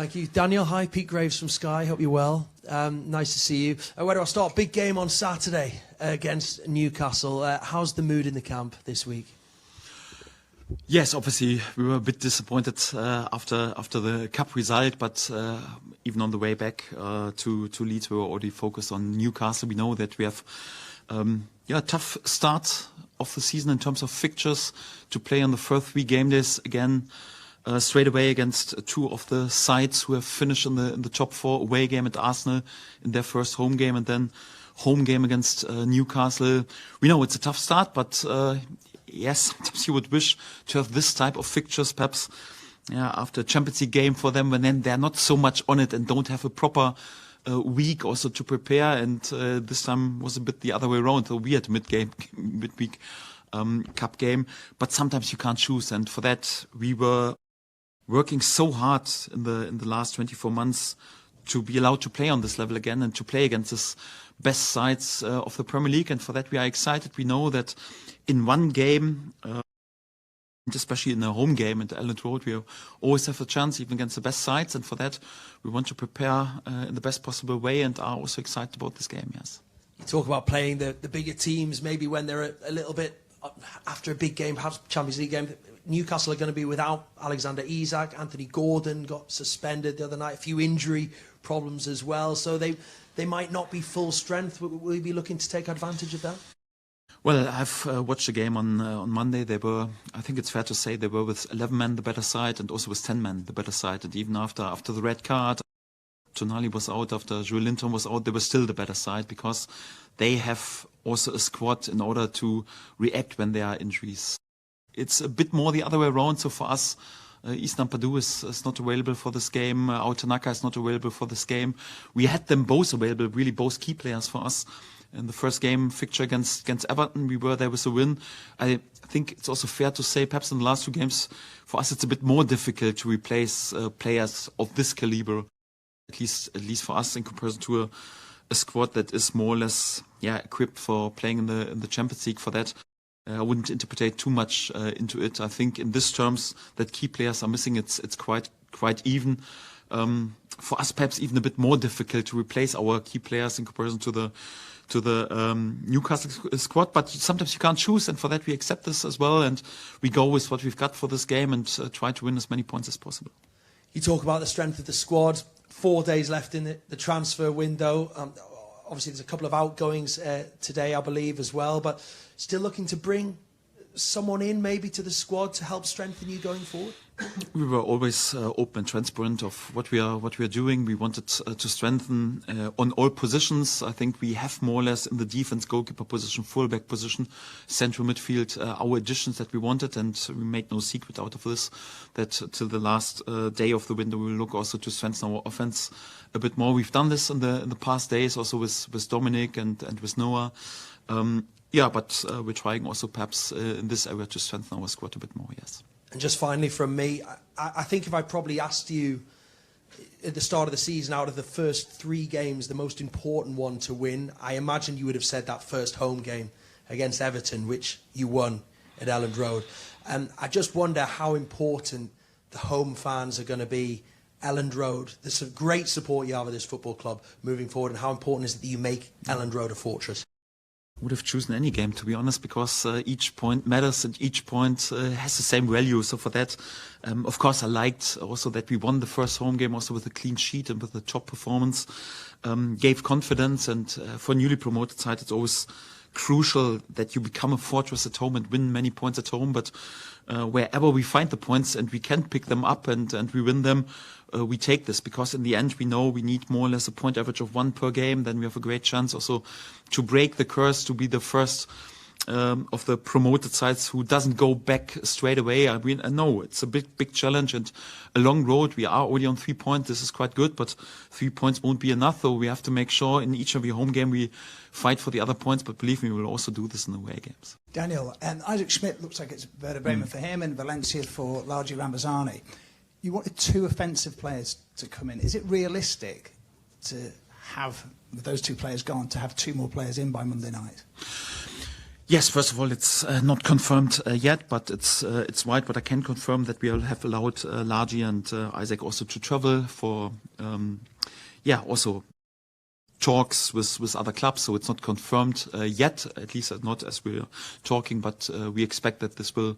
Thank you. Daniel, hi. Pete Graves from Sky. Hope you're well. Nice to see you. Where do I start? Big game on Saturday against Newcastle. How's the mood in the camp this week? Yes, obviously we were a bit disappointed after the cup result, but even on the way back to Leeds, we were already focused on Newcastle. We know that we have a tough start of the season in terms of fixtures to play on the first 3 game days again. Straight away against 2 of the sides who have finished in the top 4, away game at Arsenal in their first home game, and then home game against Newcastle. We know it's a tough start, but yes, sometimes you would wish to have this type of fixtures, perhaps after a Champions League game for them, when then they're not so much on it and don't have a proper week also to prepare. And this time was a bit the other way around. So we had a midweek cup game, but sometimes you can't choose. And for that, we were working so hard in the last 24 months to be allowed to play on this level again and to play against this best sides of the Premier League. And for that, we are excited. We know that in one game, especially in a home game at Elland Road, we always have a chance, even against the best sides. And for that, we want to prepare in the best possible way and are also excited about this game, yes. You talk about playing the bigger teams, maybe when they're a little bit after a big game, perhaps Champions League game. Newcastle are going to be without Alexander Isak. Anthony Gordon got suspended the other night. A few injury problems as well. So they might not be full strength. Will you be looking to take advantage of that? Well, I've watched the game on Monday. They were, I think it's fair to say, they were with 11 men the better side and also with 10 men the better side. And even after the red card, Tonali was out, after Joe Linton was out, they were still the better side because they have also a squad in order to react when there are injuries. It's a bit more the other way around. So for us, Ampadu is not available for this game. Ao Tanaka is not available for this game. We had them both available, really both key players for us. In the first game fixture against Everton, we were there with a win. I think it's also fair to say, perhaps in the last 2 games, for us it's a bit more difficult to replace players of this caliber. At least for us, in comparison to a squad that is more or less equipped for playing in the Champions League. For that, I wouldn't interpret too much into it. I think in this terms that key players are missing. It's quite even. For us, perhaps even a bit more difficult to replace our key players in comparison to the Newcastle squad. But sometimes you can't choose, and for that we accept this as well, and we go with what we've got for this game and try to win as many points as possible. You talk about the strength of the squad. 4 days left in the transfer window. Obviously, there's a couple of outgoings today, I believe, as well. But still looking to bring someone in, maybe, to the squad to help strengthen you going forward? We were always open and transparent of what we are doing. We wanted to strengthen on all positions. I think we have more or less in the defense, goalkeeper position, fullback position, central midfield, our additions that we wanted, and we made no secret out of this. That till the last day of the window, we will look also to strengthen our offense a bit more. We've done this in the past days, also with Dominic and with Noah. But we're trying also perhaps in this area to strengthen our squad a bit more. Yes. And just finally from me, I think if I probably asked you at the start of the season, out of the first 3 games, the most important one to win, I imagine you would have said that first home game against Everton, which you won at Elland Road. And I just wonder how important the home fans are going to be. Elland Road, there's a great support you have at this football club moving forward, and how important is it that you make Elland Road a fortress? Would have chosen any game, to be honest, because each point matters and each point has the same value. So for that, of course, I liked also that we won the first home game also with a clean sheet and with a top performance. Gave confidence, and for a newly promoted side, it's always crucial that you become a fortress at home and win many points at home. But wherever we find the points and we can pick them up and we win them, we take this, because in the end we know we need more or less a point average of 1 per game. Then we have a great chance also to break the curse, to be the first of the promoted sides who doesn't go back straight away. I mean, I know it's a big challenge and a long road. We are only on 3 points. This is quite good, but 3 points won't be enough. So we have to make sure in each of the home game we fight for the other points. But believe me, we will also do this in the away games. Daniel, Isaac Schmidt looks like it's Werder Bremen for him and Valencia for Largi Ramazani. You wanted 2 offensive players to come in. Is it realistic to have, with those 2 players gone, to have 2 more players in by Monday night? Yes, first of all, it's not confirmed yet, but it's right. But I can confirm that we have allowed Largy and Isaac also to travel for, also talks with other clubs. So it's not confirmed yet, at least not as we're talking. But we expect that this will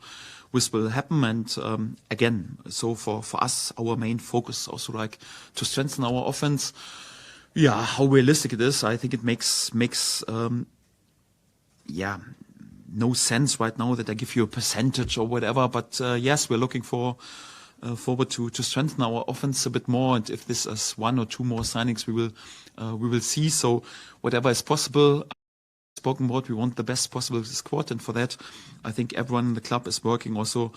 happen. And again, so for us, our main focus also like to strengthen our offense. Yeah, how realistic it is, I think it makes no sense right now that I give you a percentage or whatever. But yes, we're looking forward to strengthen our offense a bit more. And if this is one or two more signings, we will see. So whatever is possible, spoken about, we want the best possible squad, and for that, I think everyone in the club is working also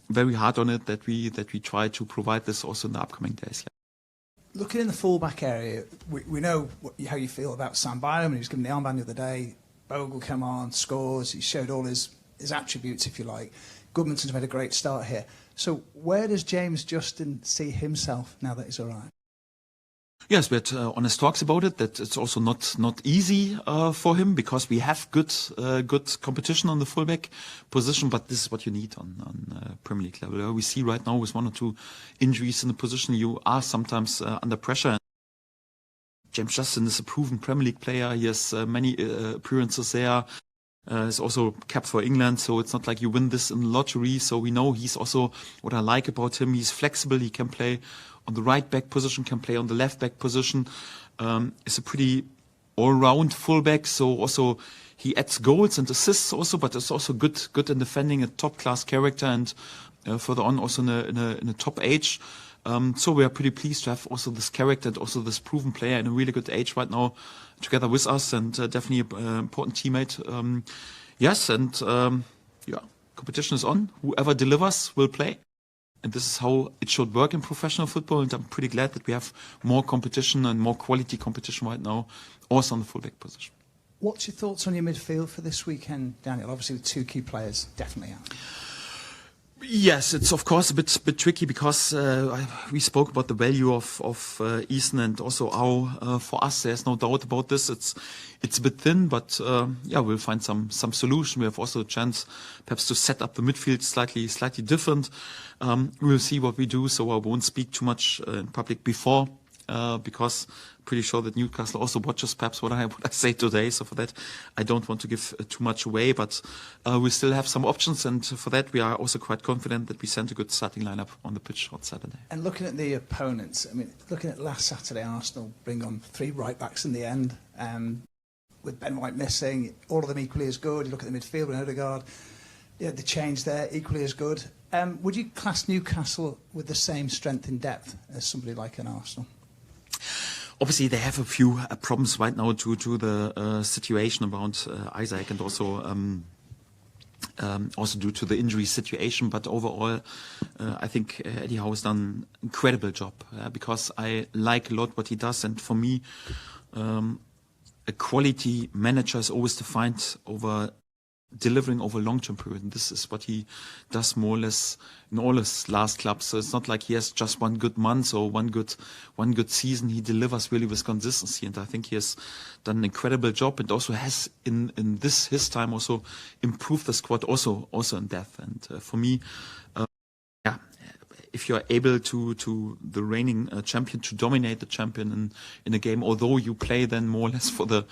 very hard on it. That we try to provide this also in the upcoming days. Yeah. Looking in the fullback area, we know how you feel about Sam Byram. He was given the armband the other day. Bogle came on, scores. He showed all his attributes, if you like. Goodmanton's made a great start here. So where does James Justin see himself now that he's arrived? Yes, we had honest talks about it. That it's also not easy for him, because we have good competition on the fullback position. But this is what you need on Premier League level. We see right now with one or two injuries in the position, you are sometimes under pressure. James Justin is a proven Premier League player. He has many appearances there. He's also capped for England, so it's not like you win this in the lottery. So we know he's also, what I like about him, he's flexible. He can play on the right back position, can play on the left back position. Is a pretty all-round fullback. So also he adds goals and assists also, but is also good in defending, a top-class character, and further on also in a top age. So we are pretty pleased to have also this character and also this proven player in a really good age right now together with us, and definitely an important teammate. Yes, and competition is on. Whoever delivers will play. And this is how it should work in professional football. And I'm pretty glad that we have more competition and more quality competition right now, also on the fullback position. What's your thoughts on your midfield for this weekend, Daniel? Obviously, with two key players definitely out. Yes, it's of course a bit tricky, because we spoke about the value of Easton and also Ao. For us, there's no doubt about this. It's a bit thin, but we'll find some solution. We have also a chance perhaps to set up the midfield slightly different. We'll see what we do, so I won't speak too much in public before, because I'm pretty sure that Newcastle also watches perhaps what I say today. So for that, I don't want to give too much away, but we still have some options, and for that we are also quite confident that we sent a good starting lineup on the pitch on Saturday. And looking at the opponents, I mean, looking at last Saturday, Arsenal bring on 3 right backs in the end, with Ben White missing, all of them equally as good. You look at the midfield with Odegaard, the change there, equally as good. Would you class Newcastle with the same strength in depth as somebody like an Arsenal? Obviously, they have a few problems right now due to the situation around Isaac, and also due to the injury situation. But overall, I think Eddie Howe has done an incredible job, because I like a lot what he does. And for me, a quality manager is always defined over delivering over a long-term period. And this is what he does more or less in all his last clubs. So it's not like he has just one good month or one good season. He delivers really with consistency, and I think he has done an incredible job, and also has in his time also improved the squad also in depth. And for me, if you are able to the reigning champion, to dominate the champion in a game, although you play then more or less for the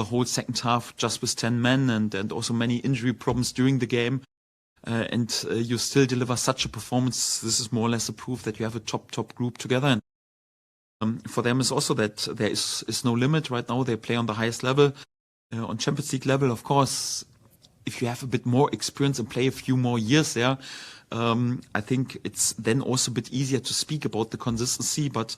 whole second half just with 10 men and also many injury problems during the game, and you still deliver such a performance, this is more or less a proof that you have a top group together. And for them is also that there is no limit right now. They play on the highest level, on Champions League level. Of course, if you have a bit more experience and play a few more years there, I think it's then also a bit easier to speak about the consistency, but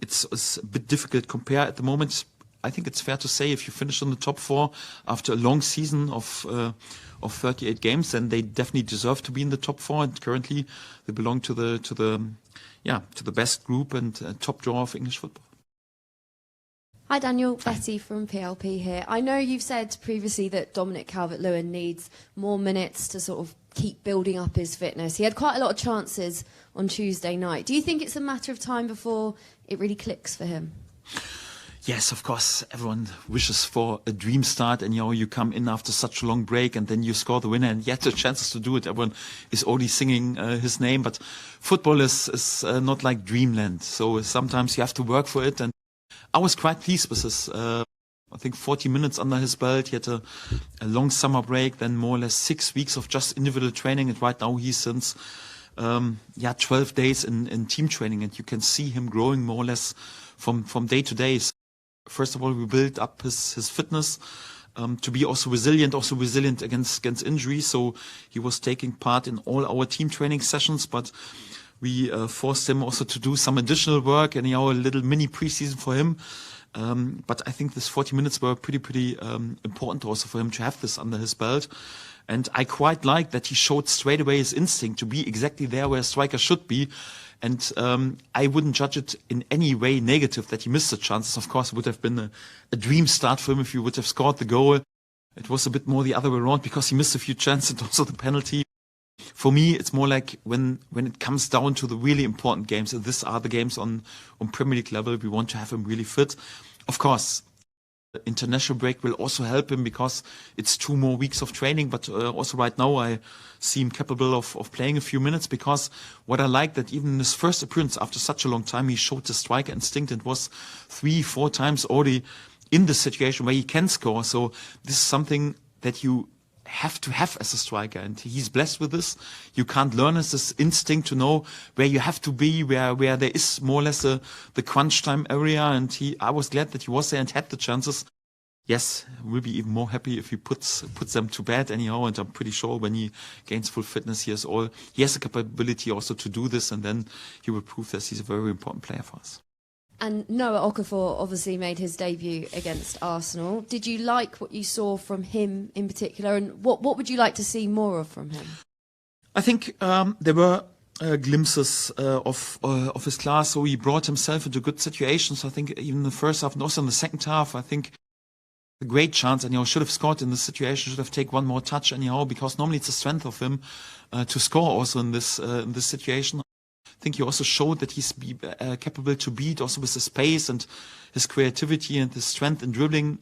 it's a bit difficult to compare at the moment. I think it's fair to say if you finish in the top 4 after a long season of 38 games, then they definitely deserve to be in the top 4. And currently, they belong to the best group and top draw of English football. Hi Daniel, Betty from PLP here. I know you've said previously that Dominic Calvert-Lewin needs more minutes to sort of keep building up his fitness. He had quite a lot of chances on Tuesday night. Do you think it's a matter of time before it really clicks for him? Yes, of course, everyone wishes for a dream start, and you come in after such a long break and then you score the winner and yet the chances to do it. Everyone is already singing his name, but football is not like dreamland. So sometimes you have to work for it, and I was quite pleased with this. I think 40 minutes under his belt. He had a long summer break, then more or less 6 weeks of just individual training, and right now he's since 12 days in team training, and you can see him growing more or less from day to day. First of all, we built up his fitness to be also resilient against injury. So he was taking part in all our team training sessions, but we forced him also to do some additional work, and a little mini preseason for him. But I think this 40 minutes were pretty important also for him to have this under his belt. And I quite like that he showed straight away his instinct to be exactly there where a striker should be. And I wouldn't judge it in any way negative that he missed the chances. Of course, it would have been a dream start for him if he would have scored the goal. It was a bit more the other way around because he missed a few chances and also the penalty. For me, it's more like when it comes down to the really important games, these are the games on Premier League level, we want to have him really fit. Of course, the international break will also help him because it's 2 more weeks of training, but also right now I see him capable of playing a few minutes, because what I like that even in his first appearance after such a long time, he showed the striker instinct and was 3-4 times already in the situation where he can score. So this is something that you have to have as a striker, and he's blessed with this. You can't learn this instinct to know where you have to be, where there is more or less the crunch time area, and I was glad that he was there and had the chances. Yes, we'll be even more happy if he puts them to bed anyhow, and I'm pretty sure when he gains full fitness, he has the capability also to do this, and then he will prove that he's a very important player for us. And Noah Okafor obviously made his debut against Arsenal. Did you like what you saw from him in particular, and what would you like to see more of from him? I think there were glimpses of his class, so he brought himself into good situations. I think even in the first half and also in the second half, I think a great chance, and should have scored in this situation, should have taken one more touch anyhow, because normally it's the strength of him to score also in this situation. I think he also showed that he's capable to beat also with his pace and his creativity and his strength in dribbling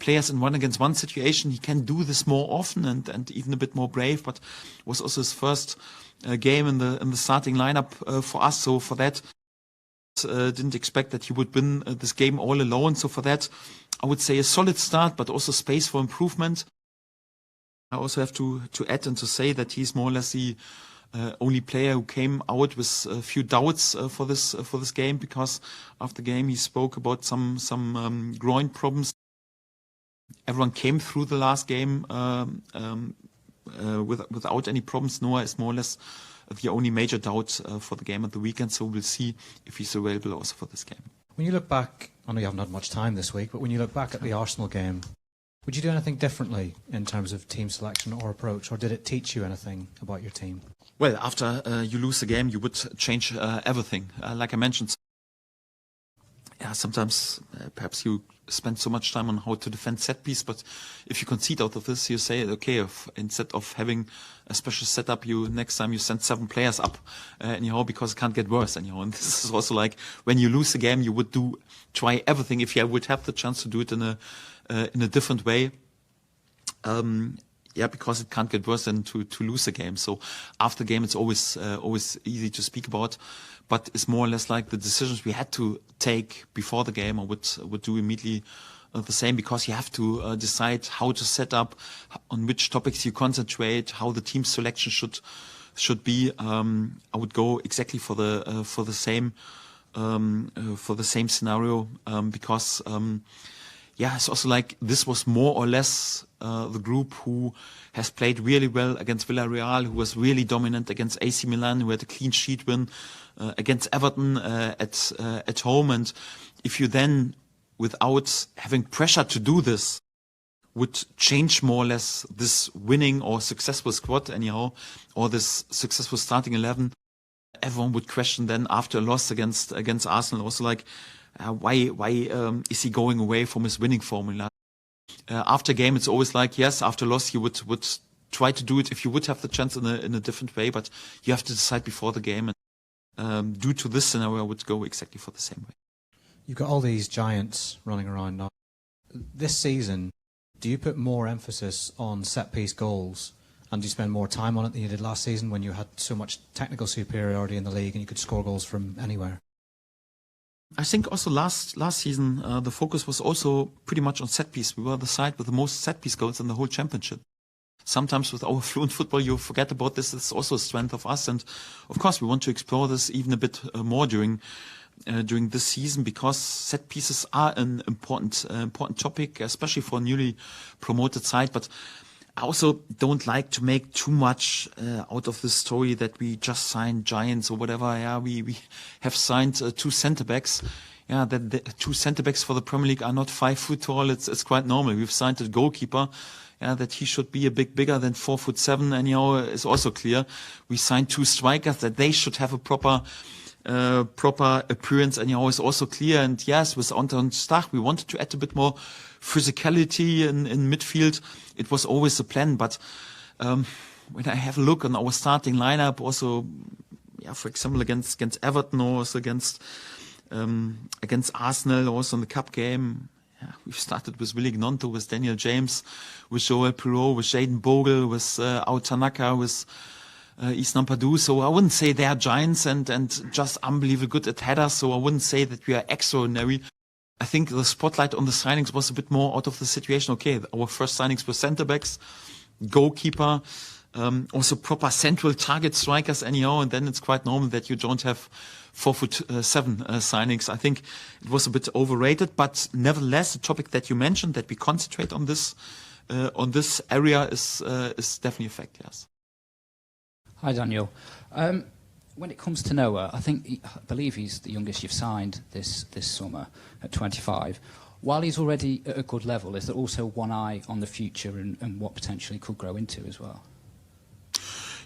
players in 1-against-1 situation. He can do this more often and even a bit more brave, but it was also his first game in the starting lineup for us. So for that, didn't expect that he would win this game all alone. So for that, I would say a solid start, but also space for improvement. I also have to add and to say that he's more or less the only player who came out with a few doubts for this game, because after the game he spoke about some groin problems. Everyone came through the last game without any problems. Noah is more or less the only major doubt for the game at the weekend, so we'll see if he's available also for this game. When you look back, I know you haven't had much time this week, but when you look back at the Arsenal game, would you do anything differently in terms of team selection or approach, or did it teach you anything about your team? Well, after you lose the game, you would change everything. Like I mentioned, sometimes perhaps you spend so much time on how to defend set piece, but if you concede out of this, you say, okay, instead of having a special setup, next time you send 7 players up anyhow, because it can't get worse anyhow. And this is also like when you lose the game, you would try everything if you would have the chance to do it in a different way. Because it can't get worse than to lose a game. So after the game, it's always easy to speak about, but it's more or less like the decisions we had to take before the game. I would do immediately the same, because you have to decide how to set up, on which topics you concentrate, how the team selection should be. I would go exactly for the same scenario, because. It's also like this was more or less the group who has played really well against Villarreal, who was really dominant against AC Milan, who had a clean sheet win against Everton at home. And if you then, without having pressure to do this, would change more or less this winning or successful squad anyhow, or this successful starting 11, everyone would question then after a loss against Arsenal also like, why is he going away from his winning formula? After game, it's always like, yes, after loss, you would try to do it if you would have the chance in a different way, but you have to decide before the game. And due to this scenario, I would go exactly for the same way. You've got all these giants running around now. This season, do you put more emphasis on set-piece goals, and do you spend more time on it than you did last season when you had so much technical superiority in the league and you could score goals from anywhere? I think also last season the focus was also pretty much on set piece. We were the side with the most set piece goals in the whole championship. Sometimes with our fluent football you forget about this. It's also a strength of us, and of course we want to explore this even a bit more during this season, because set pieces are an important topic, especially for a newly promoted side. But I also don't like to make too much out of the story that we just signed giants or whatever. Yeah, we have signed 2 centre backs. Yeah, that the 2 centre backs for the Premier League are not 5 foot tall. It's quite normal. We've signed a goalkeeper. Yeah, that he should be a bit bigger than 4'7", anyhow, is also clear. We signed 2 strikers that they should have a proper appearance, anyhow, is also clear. And yes, with Anton Stach, we wanted to add a bit more physicality in midfield. It was always the plan, but when I have a look on our starting lineup, also, yeah, for example, against Everton, or also against Arsenal, also in the cup game. Yeah, we've started with Willy Gnonto, with Daniel James, with Joel Pirot, with Jayden Bogle, with Ao Tanaka, with Ampadu. So I wouldn't say they are giants and just unbelievably good at headers. So I wouldn't say that we are extraordinary. I think the spotlight on the signings was a bit more out of the situation. Okay, our first signings were centre backs, goalkeeper, also proper central target strikers anyhow, and then it's quite normal that you don't have 4'7" signings. I think it was a bit overrated, but nevertheless, the topic that you mentioned, that we concentrate on this area, is definitely a fact. Yes. Hi, Daniel. When it comes to Noah, I believe he's the youngest you've signed this summer at 25. While he's already at a good level, is there also one eye on the future and what potentially could grow into as well?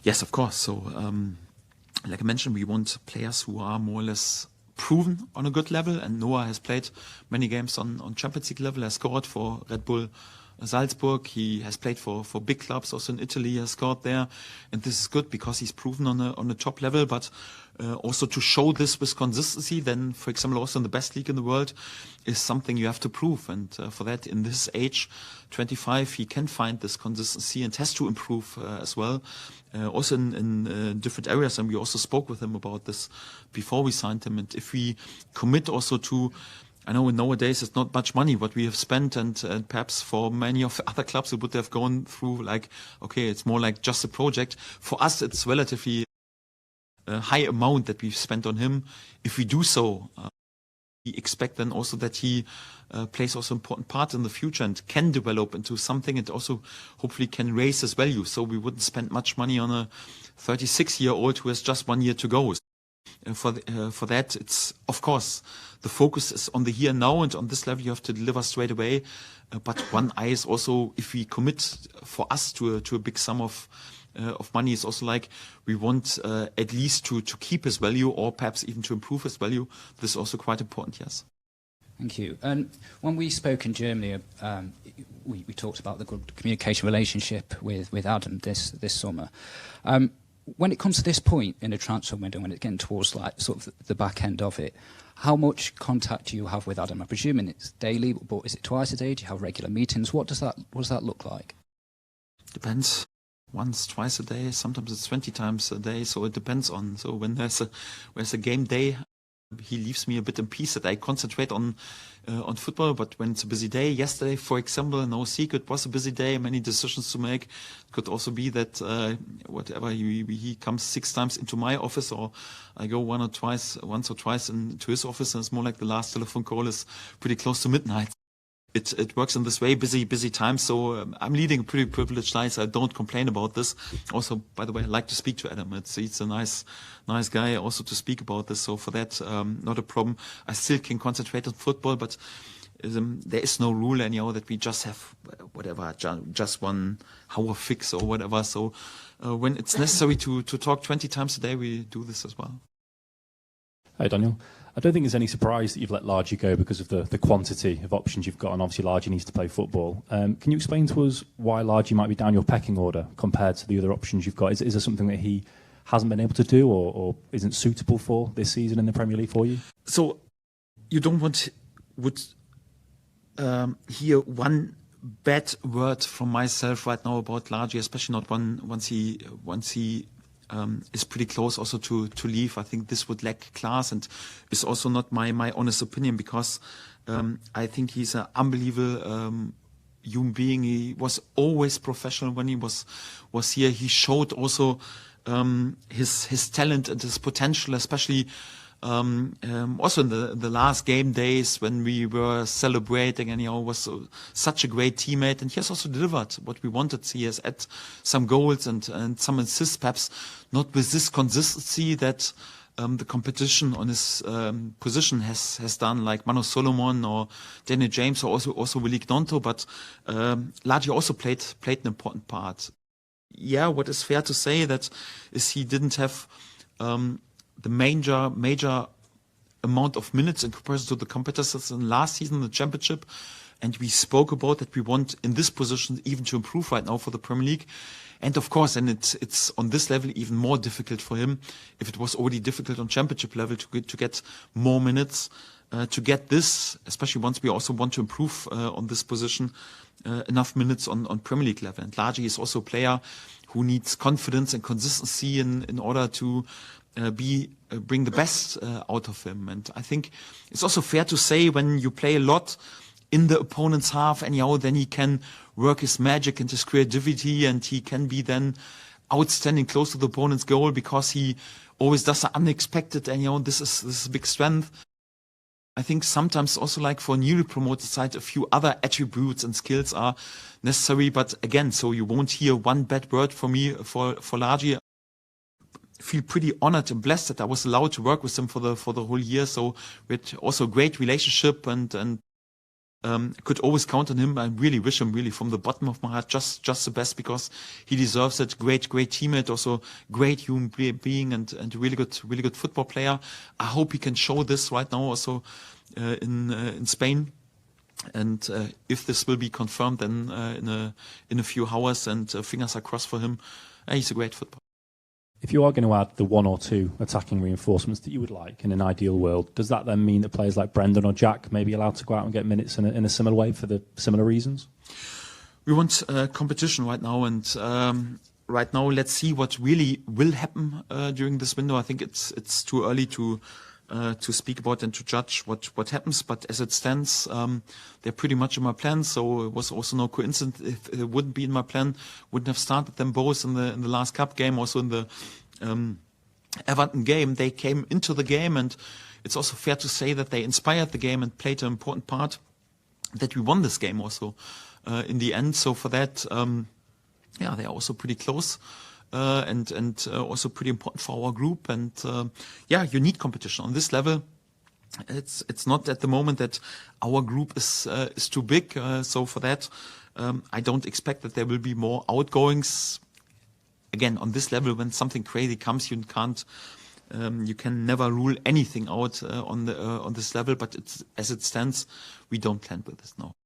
Yes, of course. So, like I mentioned, we want players who are more or less proven on a good level, and Noah has played many games on Champions League level, has scored for Red Bull Salzburg. He has played for big clubs, also in Italy, he has scored there, and this is good because he's proven on a top level. But also to show this with consistency, then, for example, also in the best league in the world, is something you have to prove. And for that, in this age, 25, he can find this consistency and has to improve as well. Also in different areas, and we also spoke with him about this before we signed him. And if we commit also to, I know nowadays it's not much money what we have spent, and perhaps for many of the other clubs it would have gone through like, okay, it's more like just a project. For us, it's relatively a high amount that we've spent on him. If we do so, we expect then also that he plays also important part in the future and can develop into something, and also hopefully can raise his value. So we wouldn't spend much money on a 36-year-old who has just 1 year to go. For that, it's, of course, the focus is on the here and now, and on this level you have to deliver straight away. But one eye is also, if we commit for us to a big sum of money, is also like we want at least to keep his value, or perhaps even to improve his value. This is also quite important, yes. Thank you. And when we spoke in Germany, we talked about the good communication relationship with Adam this summer. When it comes to this point in the transfer window, when it's getting towards like sort of the back end of it, how much contact do you have with Adam? I'm presuming it's daily, but is it twice a day? Do you have regular meetings? What does that look like? Depends. Once, twice a day. Sometimes it's 20 times a day. So it depends on. So when there's a game day, he leaves me a bit in peace that I concentrate on football. But when it's a busy day, yesterday, for example, no secret, was a busy day, many decisions to make. It could also be that whatever he comes 6 times into my office, or I go once or twice into his office, and it's more like the last telephone call is pretty close to midnight. It works in this way, busy time. So I'm leading a pretty privileged life. So I don't complain about this. Also, by the way, I like to speak to Adam. He's a nice guy also to speak about this. So for that, not a problem. I still can concentrate on football, but there is no rule anyhow that we just have whatever, just 1 hour fix or whatever. So when it's necessary to talk 20 times a day, we do this as well. Hi, Daniel. I don't think there's any surprise that you've let Largy go because of the quantity of options you've got, and obviously Largy needs to play football. Can you explain to us why Largy might be down your pecking order compared to the other options you've got? Is there something that he hasn't been able to do or isn't suitable for this season in the Premier League for you? So you don't would hear one bad word from myself right now about Largy, especially not once he is pretty close also to leave. I think this would lack class, and is also not my honest opinion, because I think he's an unbelievable human being. He was always professional when he was here. He showed also his talent and his potential, especially also in the last game days when we were celebrating, and was such a great teammate, and he has also delivered what we wanted. He has had some goals and some assists, perhaps not with this consistency that the competition on his position has done, like Manu Solomon or Daniel James, or also Willy Gnonto, but Largy also played an important part. Yeah, what is fair to say that is he didn't have the major amount of minutes in comparison to the competitors in last season in the Championship, and we spoke about that we want in this position even to improve right now for the Premier League. And of course, and it's on this level even more difficult for him, if it was already difficult on Championship level to get more minutes, to get this, especially once we also want to improve on this position, enough minutes on Premier League level. And Largy is also a player who needs confidence and consistency in order to bring the best out of him. And I think it's also fair to say, when you play a lot in the opponent's half, anyhow, then he can work his magic and his creativity, and he can be then outstanding close to the opponent's goal, because he always does the unexpected, and this is a big strength. I think sometimes also, like for a newly promoted side, a few other attributes and skills are necessary, but again, so you won't hear one bad word from me for Largy. Feel pretty honored and blessed that I was allowed to work with him for the whole year. So we had also a great relationship, and could always count on him. I really wish him, really from the bottom of my heart, just the best, because he deserves it. Great teammate, also great human being, and a really good football player. I hope he can show this right now also in Spain. And if this will be confirmed, then in a few hours, and fingers are crossed for him. He's a great footballer. If you are going to add the one or two attacking reinforcements that you would like in an ideal world, does that then mean that players like Brendan or Jack may be allowed to go out and get minutes in a similar way for the similar reasons? We want competition right now, and right now let's see what really will happen during this window. I think it's too early to speak about and to judge what happens, but as it stands, they're pretty much in my plan. So it was also no coincidence. If it wouldn't be in my plan, wouldn't have started them both in the last cup game, also in the Everton game. They came into the game, and it's also fair to say that they inspired the game and played an important part, that we won this game also in the end. So for that, they are also pretty close. And also pretty important for our group. And you need competition on this level. It's not at the moment that our group is too big. So for that, I don't expect that there will be more outgoings. Again, on this level, when something crazy comes, you can never rule anything out on this level. But as it stands, we don't plan with this now.